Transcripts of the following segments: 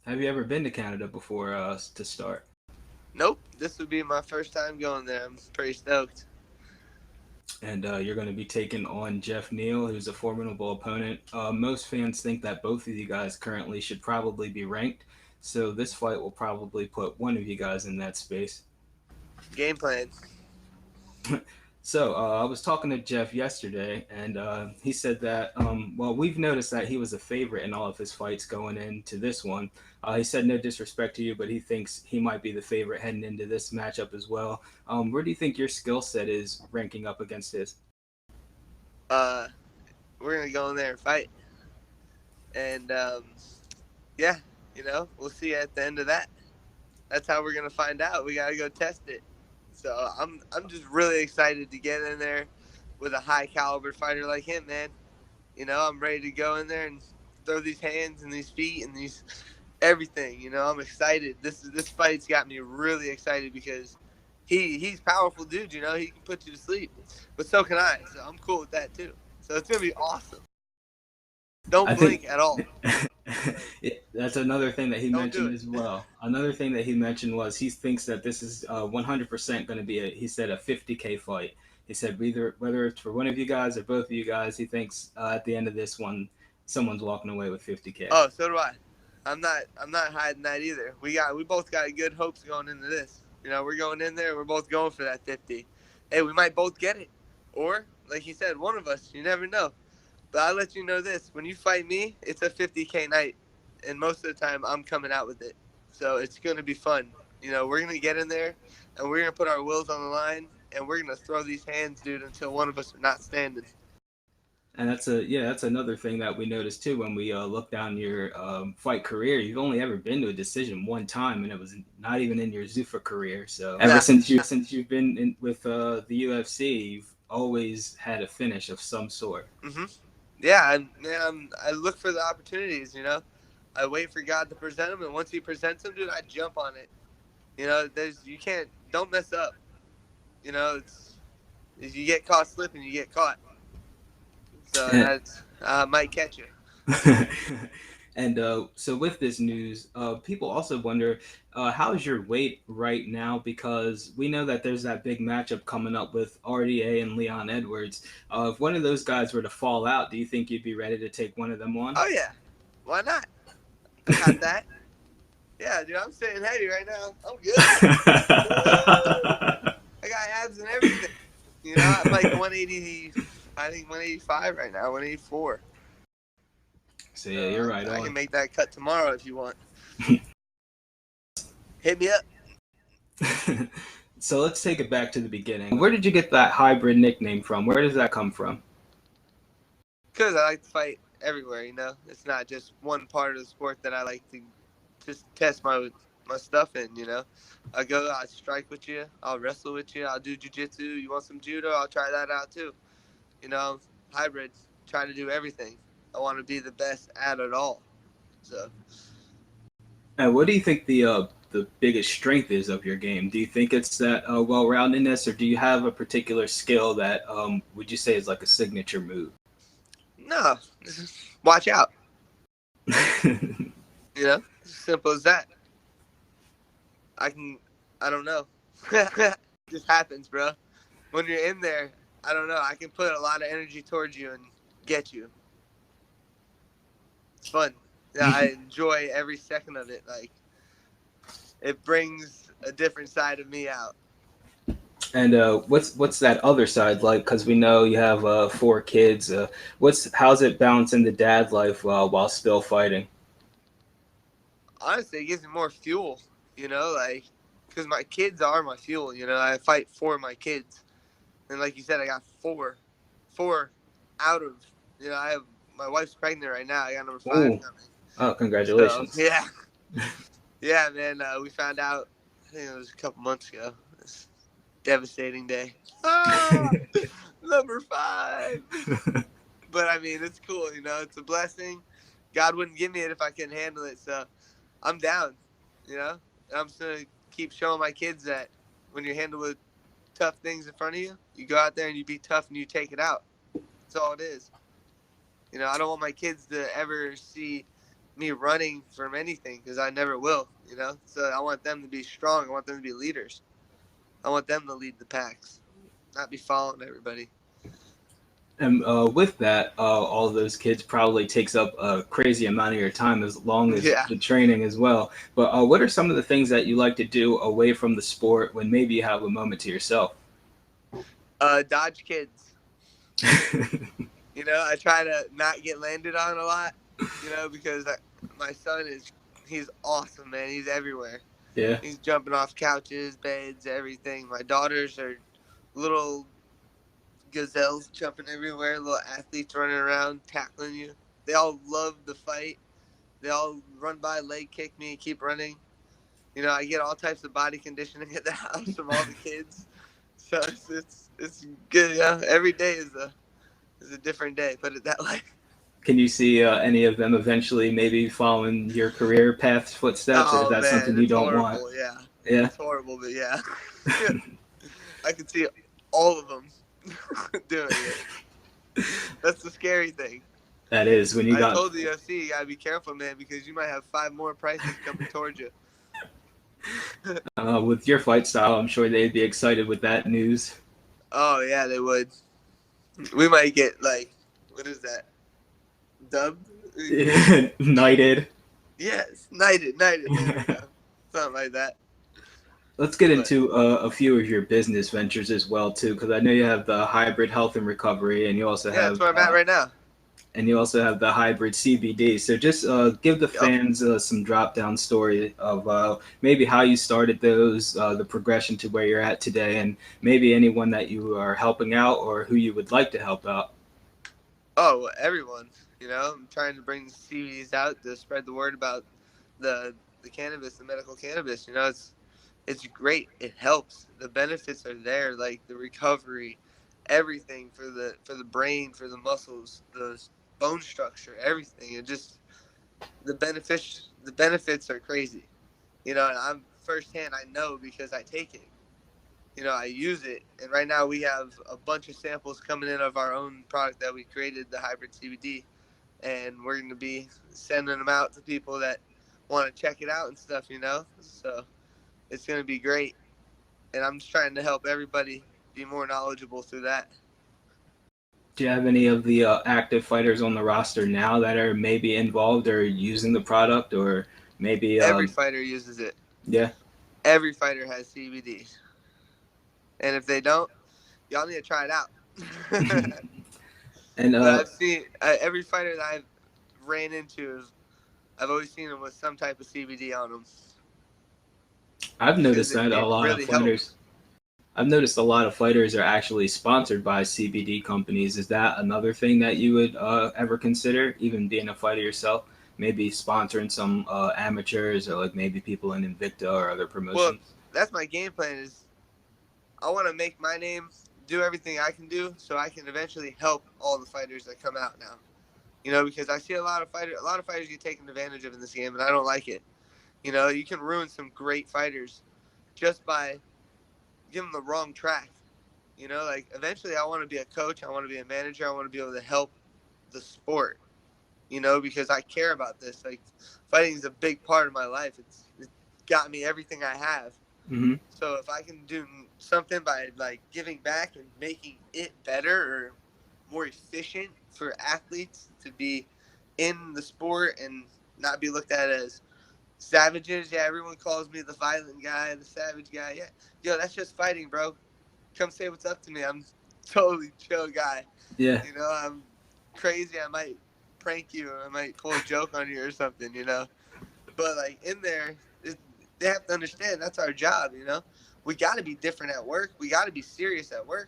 Have you ever been to Canada before to start? Nope, this would be my first time going there. I'm pretty stoked. And you're going to be taking on Geoff Neal, who's a formidable opponent. Most fans think that both of you guys currently should probably be ranked, so this fight will probably put one of you guys in that space. Game plan. So I was talking to Geoff yesterday, and he said that well, we've noticed that he was a favorite in all of his fights going into this one. He said no disrespect to you, but he thinks he might be the favorite heading into this matchup as well. Where do you think your skill set is ranking up against his? Uh, we're gonna go in there and fight, and yeah, we'll see at the end of that. That's how we're gonna find out. We gotta go test it. So I'm just really excited to get in there with a high caliber fighter like him, man. I'm ready to go in there and throw these hands and these feet and these everything. I'm excited. This fight's got me really excited because he's powerful, dude. He can put you to sleep, but so can I. So I'm cool with that too. So it's gonna be awesome. Don't I think blink at all. Like, that's another thing that he don't do mentioned it. as well. Another thing that he mentioned was he thinks that this is 100% going to be he said a 50K fight. He said whether it's for one of you guys or both of you guys, he thinks at the end of this one, someone's walking away with 50K. Oh, so do I. I'm not hiding that either. We both got good hopes going into this. We're going in there. We're both going for that 50. Hey, we might both get it, or like you said, one of us. You never know. But I'll let you know this: when you fight me, it's a 50K night, and most of the time I'm coming out with it. So it's gonna be fun. We're gonna get in there, and we're gonna put our wills on the line, and we're gonna throw these hands, dude, until one of us are not standing. And that's another thing that we noticed too when we look down your fight career. You've only ever been to a decision one time, and it was not even in your Zuffa career. So ever Nah. since you've been in with the UFC, you've always had a finish of some sort. Mhm. Yeah, and man, I look for the opportunities. I wait for God to present them, and once He presents them, dude, I jump on it. There's you can't don't mess up. It's if you get caught slipping, you get caught. So that's might catch you. And so with this news, people also wonder how's your weight right now because we know that there's that big matchup coming up with RDA and Leon Edwards. If one of those guys were to fall out, do you think you'd be ready to take one of them on? Oh yeah, why not? I got that. Yeah, dude, I'm sitting heavy right now. I'm good. Woo! I got abs and everything. I'm like 180. I think 185 right now. 184. So So yeah, you're right I on. can make that cut tomorrow if you want. Hit me up. So let's take it back to the beginning. Where did you get that hybrid nickname from? Where does that come from? Because I like to fight everywhere. It's not just one part of the sport that I like to just test my stuff in. I'll strike with you, I'll wrestle with you, I'll do jujitsu. You want some judo? I'll try that out too. You know, hybrids, trying to do everything. I want to be the best at it all. So And what do you think the biggest strength is of your game? Do you think it's that well-roundedness, or do you have a particular skill that would you say is like a signature move? no, watch out. Simple as that. I can. I don't know. Just happens, bro. When you're in there, I don't know. I can put a lot of energy towards you and get you. It's fun. Yeah, I enjoy every second of it. Like it brings a different side of me out. And what's that other side like? Because we know you have four kids. What's how's it balancing the dad life while still fighting? Honestly, it gives me more fuel. Like because my kids are my fuel. I fight for my kids, and like you said, I got four out of. I have my wife's pregnant right now. I got number five Ooh, coming. oh, So congratulations. yeah, yeah, man. We found out. I think it was a couple months ago. It's a devastating day. Ah, number five. But I mean, it's cool. It's a blessing. God wouldn't give me it if I couldn't handle it. So I'm down. I'm just gonna keep showing my kids that when you're handled with tough things in front of you, you go out there and you be tough and you take it out. That's all it is. I don't want my kids to ever see me running from anything, because I never will, So I want them to be strong. I want them to be leaders. I want them to lead the packs, not be following everybody. And with that, all of those kids probably takes up a crazy amount of your time as long as Yeah. the training as well. But what are some of the things that you like to do away from the sport when maybe you have a moment to yourself? Dodge kids. I try to not get landed on a lot, because my son he's awesome, man. He's everywhere. Yeah. He's jumping off couches, beds, everything. My daughters are little gazelles jumping everywhere, little athletes running around, tackling you. They all love the fight. They all run by, leg kick me, keep running. I get all types of body conditioning at the house from all the kids. So it's good. Yeah, every day is a different day. Put it that way. Can you see any of them eventually maybe following your career path's footsteps, or is Oh that man, something you it's don't want? horrible. Yeah, Yeah. it's horrible, but yeah, I can see all of them doing it. That's the scary thing. That is when you I got told the UFC, you gotta be careful, man, because you might have 5 more prices coming towards you. with your fight style. I'm sure they'd be excited with that news. Oh yeah, they would. We might get like, what is that? Dubbed? Knighted. Yes, knighted. There we go. Something like that. Let's get But into a few of your business ventures as well too, because I know you have the hybrid health and recovery, and you also yeah, that's have where I'm at right now. the hybrid CBD. So just give the Yup. fans some drop down story of maybe how you started those, the progression to where you're at today, and maybe anyone that you are helping out or who you would like to help out. Oh, well, everyone. I'm trying to bring the CBDs out to spread the word about the cannabis, the medical cannabis. It's great. It helps. The benefits are there, like the recovery, everything for the brain, for the muscles, the bone structure, everything. It just the benefits are crazy. And I'm firsthand. I know because I take it. I use it. And right now we have a bunch of samples coming in of our own product that we created, the hybrid CBD, and we're going to be sending them out to people that want to check it out and stuff. So it's going to be great. And I'm just trying to help everybody be more knowledgeable through that. Do you have any of the active fighters on the roster now that are maybe involved or using the product, or maybe Every fighter uses it. yeah? Every fighter has CBD. And if they don't, y'all need to try it out. And But I've seen every fighter that I've ran into, I've always seen them with some type of CBD on them I've because noticed it, that a it lot of really helps. fighters. I've noticed a lot of fighters are actually sponsored by CBD companies. Is that another thing that you would ever consider, even being a fighter yourself? Maybe sponsoring some amateurs or like maybe people in Invicta or other Well, promotions. that's my game plan. Is I want to make my name, do everything I can do, so I can eventually help all the fighters that come out now. Because I see a lot of fighters get taken advantage of in this game, and I don't like it. You can ruin some great fighters just by giving them the wrong track. Like eventually, I want to be a coach. I want to be a manager. I want to be able to help the sport. Because I care about this. Like fighting is a big part of my life. It got me everything I have. Hmm. So if I can do something by like giving back and making it better or more efficient for athletes to be in the sport and not be looked at as savages. Yeah, everyone calls me the violent guy, the savage guy. Yeah, yo, that's just fighting, bro. Come say what's up to me. I'm totally chill guy. Yeah. I'm crazy. I might prank you or I might pull a joke on you or something. But like in there, they have to understand that's our job. We got to be different at work. We got to be serious at work.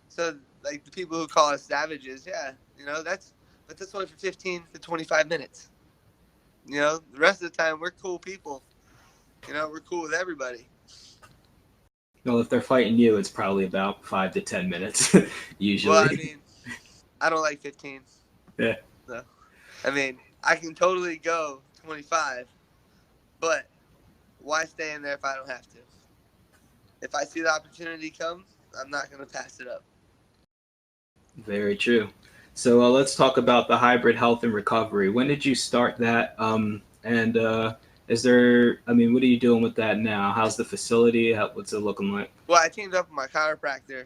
So like the people who call us savages, yeah, that's only for 15 to 25 minutes. The rest of the time we're cool people. We're cool with everybody. Well, if they're fighting you, it's probably about 5 to 10 minutes Well, I usually. mean, I don't like 15. Yeah. So, I mean, I can totally go 25, but why stay in there if I don't have to? If I see the opportunity come, I'm not going to pass it up. Very true. So let's talk about the hybrid health and recovery. When did you start that? And is there? I mean, what are you doing with that now? How's the facility? What's it looking like? Well, I teamed up with my chiropractor,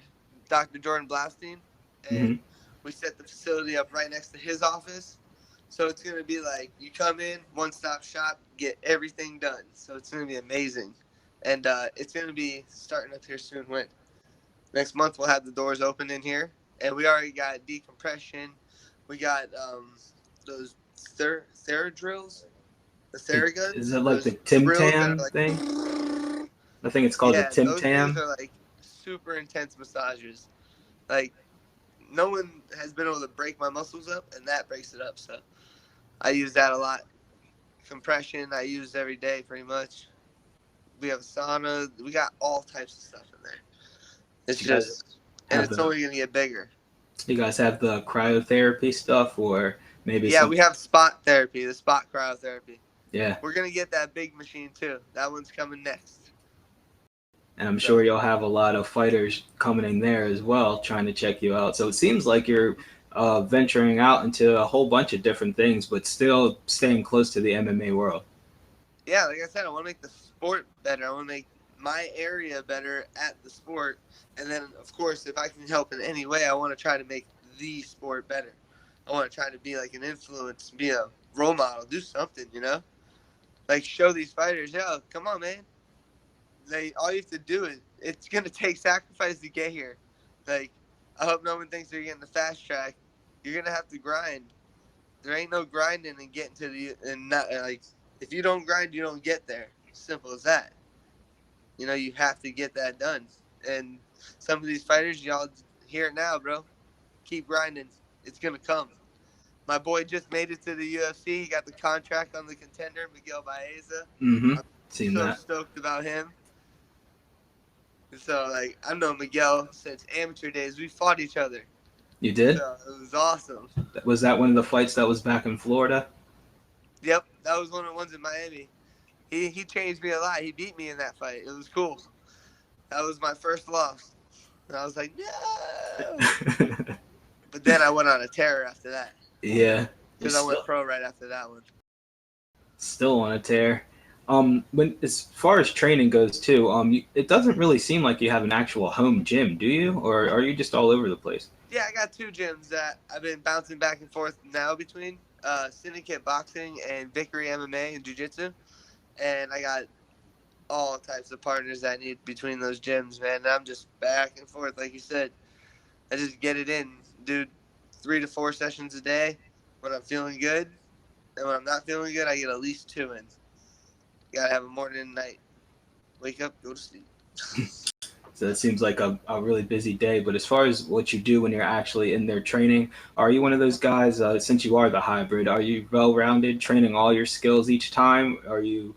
Dr. Jordan Blaustein, and Hmm. we set the facility up right next to his office. So it's going to be like you come in, one stop shop, get everything done. So it's going to be amazing. And it's going to be starting up here soon. When next month, we'll have the doors open in here. And we already got decompression. We got those Theradrills, the Is Theraguns, it like the those Tim drills that are Tam thing? like, I think it's called the yeah, Tim those things Tam. are like super intense massages. Like no one has been able to break my muscles up, and that breaks it up. So I use that a lot. Compression I use every day pretty much. We have a sauna. We got all types of stuff in there. It's You guys just, and have it's the only gonna get bigger. you guys have the cryotherapy stuff, or maybe Yeah, some. we have spot therapy, the spot cryotherapy. Yeah, We're gonna get that big machine too. That one's coming next. and I'm So sure you'll have a lot of fighters coming in there as well, trying to check you out. So it seems like you're venturing out into a whole bunch of different things, but still staying close to the MMA world. yeah, like I said, I want to make the sport better. I want to make my area better at the sport, and then of course, if I can help in any way, I want to try to make the sport better. I want to try to be like an influence, be a role model, do something, like show these fighters, yo, come on, man. They all you have to do is it's gonna take sacrifice to get here. Like I hope no one thinks they're getting the fast track. You're gonna have to grind. There ain't no grinding and getting to the and not like if you don't grind, you don't get there. Simple as that. You have to get that done. And some of these fighters, y'all hear it now, bro. Keep grinding. It's gonna come. My boy just made it to the UFC. He got the contract on the contender, Miguel Baeza. Mm-hmm. I'm Seen so that. stoked about him. So like I've known Miguel since amateur days. We fought each other. You did? So it was awesome. Was that one of the fights that was back in Florida? Yep, that was one of the ones in Miami. He changed me a lot. He beat me in that fight. It was cool. That was my first loss. And I was like, no. But then I went on a tear after that Yeah, you because I went still pro right after that one. still on a tear. When as far as training goes too, it doesn't really seem like you have an actual home gym, do you? Or are you just all over the place? Yeah, I got two gyms that I've been bouncing back and forth now between Syndicate Boxing and Vickery MMA and Jiu Jitsu. And I got all types of partners I need between those gyms, man. And I'm just back and forth, like you said. I just get it in, dude. 3 to 4 sessions a day when I'm feeling good, and when I'm not feeling good, I get at least two in. Gotta have a morning and night. Wake up, go to sleep. So it seems like a really busy day. But as far as what you do when you're actually in there training, are you one of those guys, since you are the hybrid, are you well rounded, training all your skills each time? Are you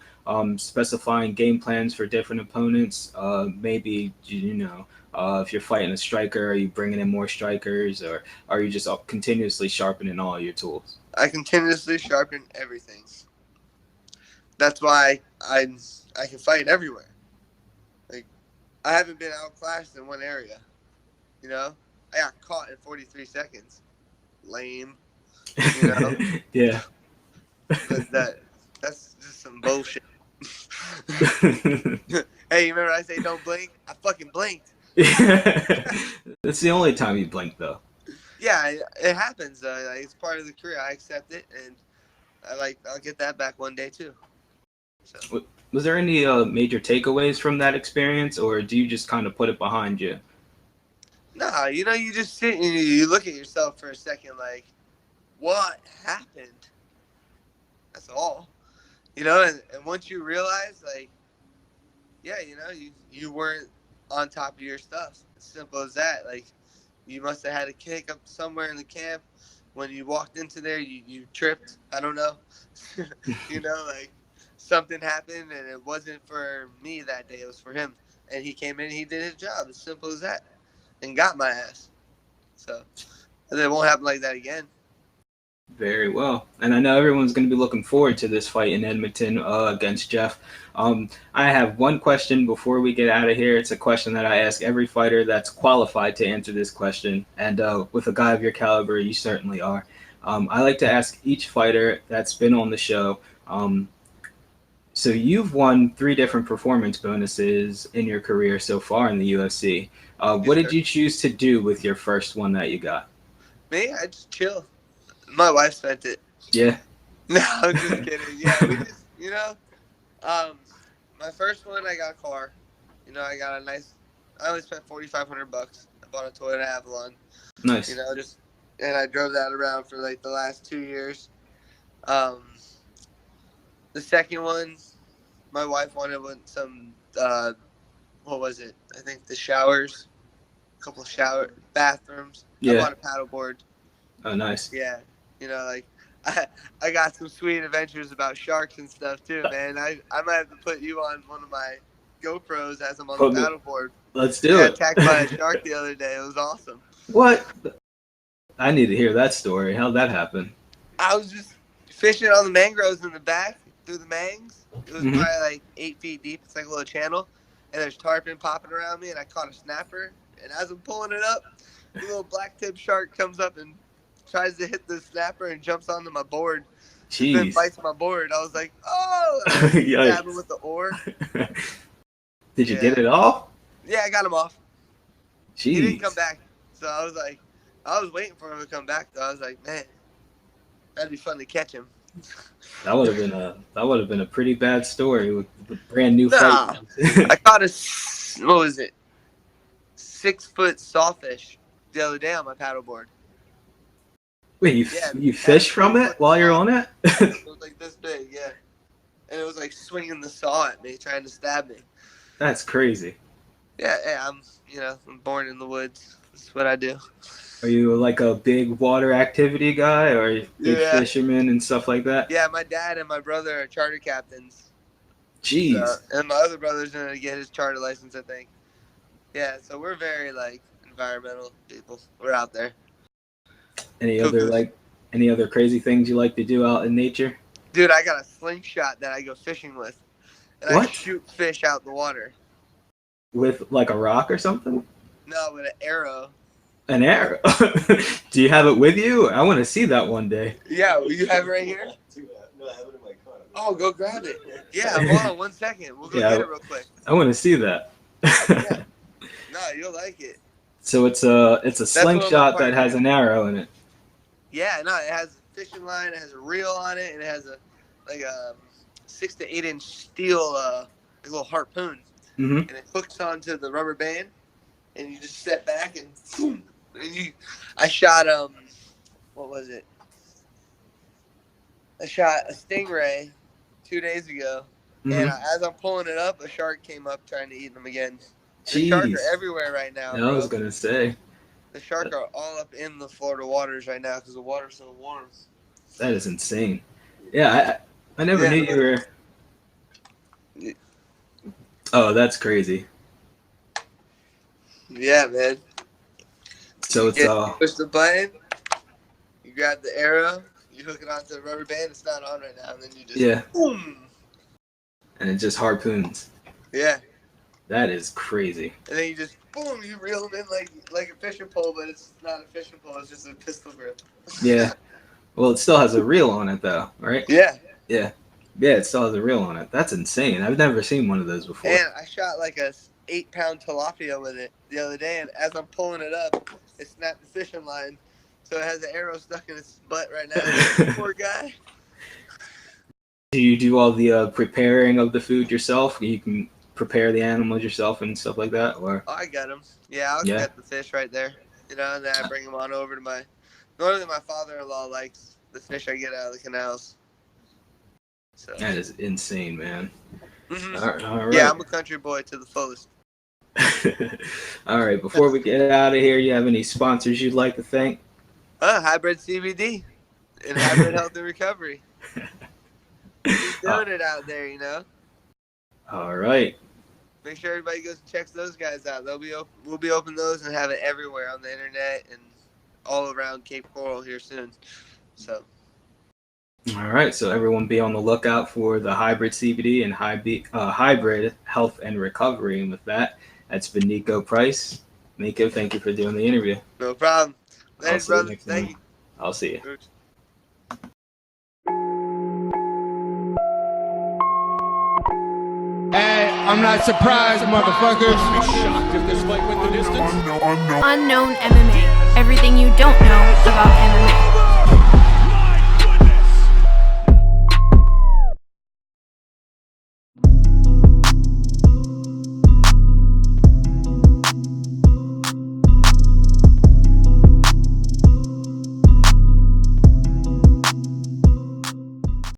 specifying game plans for different opponents? Maybe, if you're fighting a striker, are you bringing in more strikers? Or are you just continuously sharpening all your tools? I continuously sharpen everything. That's why I can fight everywhere. Like I haven't been outclassed in one area. You know, I got caught in 43 seconds. Lame. You know, Yeah. but that's just some bullshit. Hey, you remember I say don't blink? I fucking blinked. That's the only time you blink, though. Yeah, it happens. Like, it's part of the career. I accept it, and I'll get that back one day too. So Was there any major takeaways from that experience, or do you just kind of put it behind you? nah, you just sit and you look at yourself for a second, like, what happened? That's all. And once you realize, like, yeah, you weren't on top of your stuff. As simple as that. Like, you must have had a kick up somewhere in the camp. When you walked into there, you tripped. I don't know. Like something happened and it wasn't for me that day. It was for him. And he came in and he did his job. As simple as that. And got my ass. So it won't happen like that again. Very well. And I know everyone's going to be looking forward to this fight in Edmonton against Geoff. I have one question before we get out of here. It's a question that I ask every fighter that's qualified to answer this question. And with a guy of your caliber, you certainly are. I like to ask each fighter that's been on the show. Um, so you've won 3 different performance bonuses in your career so far in the UFC. What Yes, did sir. you choose to do with your first one that you got? Me, I just chill. My wife spent it. Yeah. No, I'm just kidding. Yeah, we just, um, my first one, I got a car. I got a nice. I only spent $4,500. I bought a Toyota Avalon. Nice. Just and I drove that around for like the last 2 years. Um, the second one, my wife wanted some. What was it? I think the showers, a couple of shower bathrooms. I Yeah. bought a paddleboard. Oh, nice. Yeah, like I I got some sweet adventures about sharks and stuff too, man. I might have to put you on one of my GoPros as I'm on the Put me. paddleboard. Let's I do got it. attacked by a shark the other day. It was awesome. What? I need to hear that story. How'd that happen? I was just fishing on the mangroves in the back through the mangs. It was Mm-hmm. probably like 8 feet deep. It's like a little channel, and there's tarpon popping around me, and I caught a snapper. And as I'm pulling it up, the little black tip shark comes up and tries to hit the snapper and jumps onto my board. And then Jeez. bites my board. I was like, oh! And I stab him Yikes. with the oar. Did you get Yeah, it off? yeah, I got him off. He didn't come Jeez. back, so I was like, I was waiting for him to come back. Though I was like, man, that'd be fun to catch him. That would have been a pretty bad story with the brand new fight. Nah, I caught a what was it, 6 foot sawfish the other day on my paddleboard. Wait, you Yeah, you had a fish from it 6 foot while you're saw. on it? It was like this big, yeah, and it was like swinging the saw at me, trying to stab me. That's crazy. Yeah, yeah, I'm born in the woods. That's what I do. Are you like a big water activity guy or a big Yeah, fisherman and stuff like that? yeah. My dad and my brother are charter captains. So, Jeez. and my other brother's gonna get his charter license, I think. Yeah, so we're very like environmental people. We're out there. Any other Cuckoos. like any other crazy things you like to do out in nature? Dude, I got a slingshot that I go fishing with, and I What? shoot fish out the water. With like a rock or something? No, with an arrow. An arrow? Do you have it with you? I want to see that one day. Yeah, you have it right here? No, I have it in my car. Oh, go grab it. Yeah, hold on 1 second. We'll go Yeah. get it real quick. I want to see that. Yeah. No, you'll like it. So it's a That's what my slingshot that partner has an arrow in it. Yeah, no, it has a fishing line, it has a reel on it, and it has a 6 to 8 inch steel like a little harpoon, Mm-hmm. and it hooks onto the rubber band, and you just step back and boom, and I shot what was it? I shot a stingray 2 days ago, and Mm-hmm. as I'm pulling it up, a shark came up trying to eat them again. The sharks Jeez. are everywhere right now, I was bro. gonna say The sharks are all up in the Florida waters right now because the water's so warm. that is insane. Yeah, I never knew you were. Oh, that's crazy. Yeah, man. So it's You push the button, you grab the arrow, you hook it onto the rubber band. It's not on right now, and then you just yeah, boom. and it just harpoons. Yeah, That is crazy. and then you just boom. You reel them in like a fishing pole, but it's not a fishing pole. It's just a pistol grip. Yeah. Well, it still has a reel on it though, right? Yeah. Yeah. Yeah, it still has a reel on it. That's insane. I've never seen one of those before. And I shot like a 8-pound tilapia with it the other day, and as I'm pulling it up, it snapped the fishing line, so it has an arrow stuck in its butt right now. Poor guy. Do you do all the preparing of the food yourself? You can prepare the animals yourself and stuff like that, or Oh, I got him. Yeah, I'll yeah, get the fish right there. And then I bring him on over to my. Normally, my father-in-law likes the fish I get out of the canals. So. that is insane, man. Mhm. All right. Yeah, I'm a country boy to the fullest. All right. Before we get out of here, you have any sponsors you'd like to thank? Hybrid CBD and Hybrid Health and Recovery. Keep doing it out there, All right. Make sure everybody goes and checks those guys out. We'll be open those and have it everywhere on the internet and all around Cape Coral here soon. So All right, so everyone be on the lookout for the hybrid CBD and hybrid health and recovery. And with that, that's been Niko Price. Niko, thank you for doing the interview. No problem. I'll Later, see you brother. next Thank time. you. I'll see you. Hey, I'm not surprised, motherfuckers. Shocked if this fight went the distance. Unknown MMA. Everything you don't know about MMA.